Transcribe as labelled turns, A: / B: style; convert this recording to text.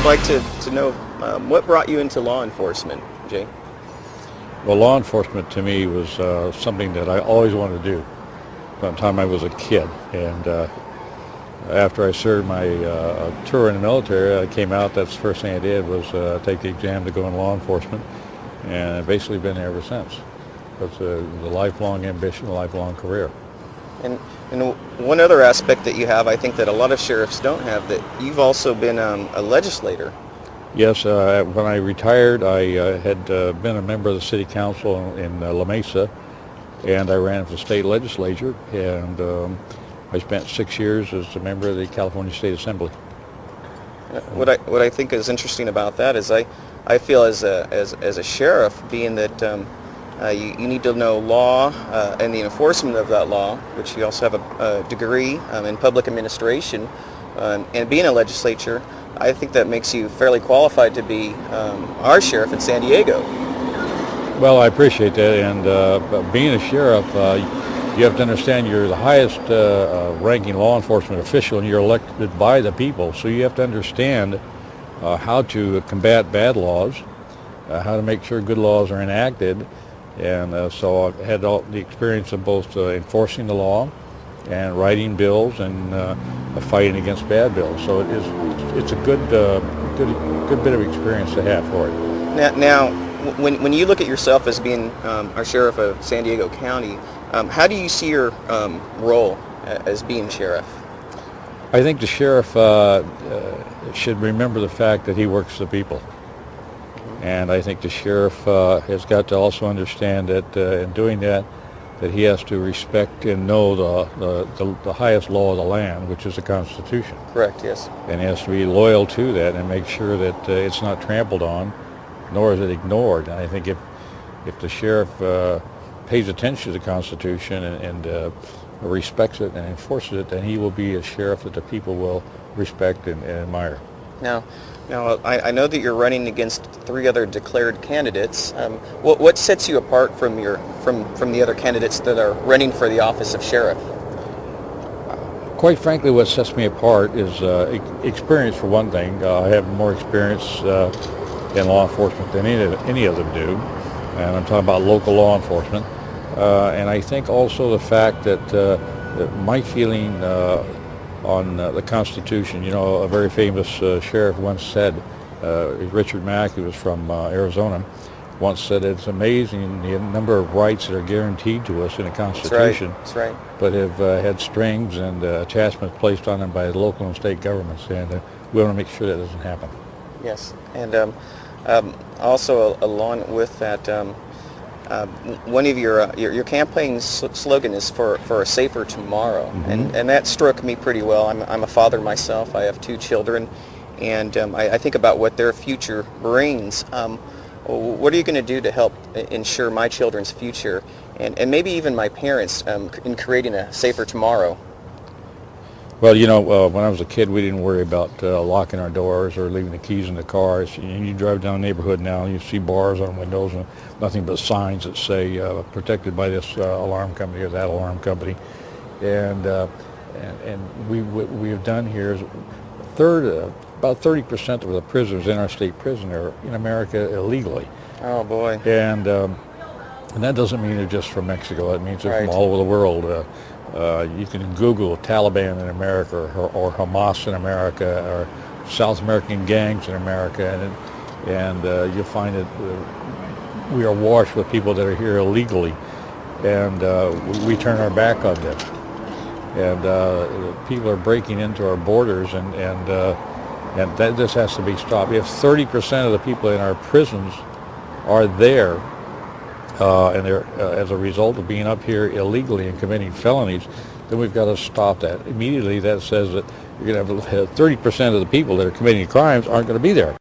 A: like to know what brought you into law enforcement, Jay?
B: Well, law enforcement to me was something that I always wanted to do from the time I was a kid. And after I served my tour in the military, I came out. That's the first thing I did was take the exam to go in law enforcement, and I've basically been there ever since. It's a lifelong ambition, a lifelong career.
A: And one other aspect that you have, I think that a lot of sheriffs don't have, that you've also been a legislator.
B: Yes, when I retired, I had been a member of the city council in La Mesa, and I ran for the state legislature, and I spent 6 years as a member of the California State Assembly.
A: What I think is interesting about that is I feel as a sheriff, being that you need to know law and the enforcement of that law, which you also have a degree in public administration, and being a legislature, I think that makes you fairly qualified to be our sheriff in San Diego.
B: Well, I appreciate that, and being a sheriff, you have to understand you're the highest ranking law enforcement official, and you're elected by the people, so you have to understand how to combat bad laws, how to make sure good laws are enacted, and so I've had all the experience of both enforcing the law and writing bills and fighting against bad bills. So it's a good bit of experience to have for it.
A: Now, when you look at yourself as being our sheriff of San Diego County, how do you see your role as being sheriff?
B: I think the sheriff should remember the fact that he works the people. And I think the sheriff has got to also understand that in doing that he has to respect and know the highest law of the land, which is the Constitution.
A: Correct, yes.
B: And he has to be loyal to that and make sure that it's not trampled on, nor is it ignored. And I think if the sheriff pays attention to the Constitution and respects it and enforces it, then he will be a sheriff that the people will respect and admire.
A: Now, I know that you're running against 3 other declared candidates. What sets you apart from the other candidates that are running for the office of sheriff?
B: Quite frankly, what sets me apart is experience, for one thing. I have more experience in law enforcement than any of them do, and I'm talking about local law enforcement. And I think also the fact that my feeling on the Constitution, you know, a very famous sheriff once said, Richard Mack, who was from Arizona, once said it's amazing the number of rights that are guaranteed to us in the Constitution.
A: That's right.
B: But have had strings and attachments placed on them by the local and state governments, and we want to make sure that doesn't happen.
A: Yes, and also along with that, one of your campaign slogan is for a safer tomorrow, and that struck me pretty well. I'm a father myself. I have 2 children, and I think about what their future brings. What are you going to do to help ensure my children's future, and maybe even my parents, in creating a safer tomorrow?
B: Well, you know, when I was a kid, we didn't worry about locking our doors or leaving the keys in the cars. You drive down the neighborhood now, and you see bars on windows and nothing but signs that say protected by this alarm company or that alarm company. And we have done here is about 30% of the prisoners in our state prison are in America illegally.
A: Oh boy!
B: And that doesn't mean they're just from Mexico. It means they're
A: Right.
B: from all over the world. You can Google Taliban in America or Hamas in America or South American gangs in America, and you'll find that we are washed with people that are here illegally, and we turn our back on them. And people are breaking into our borders, and that this has to be stopped. If 30% of the people in our prisons are there, and they're as a result of being up here illegally and committing felonies, then we've got to stop that. Immediately that says that you're going to have 30% of the people that are committing crimes aren't going to be there.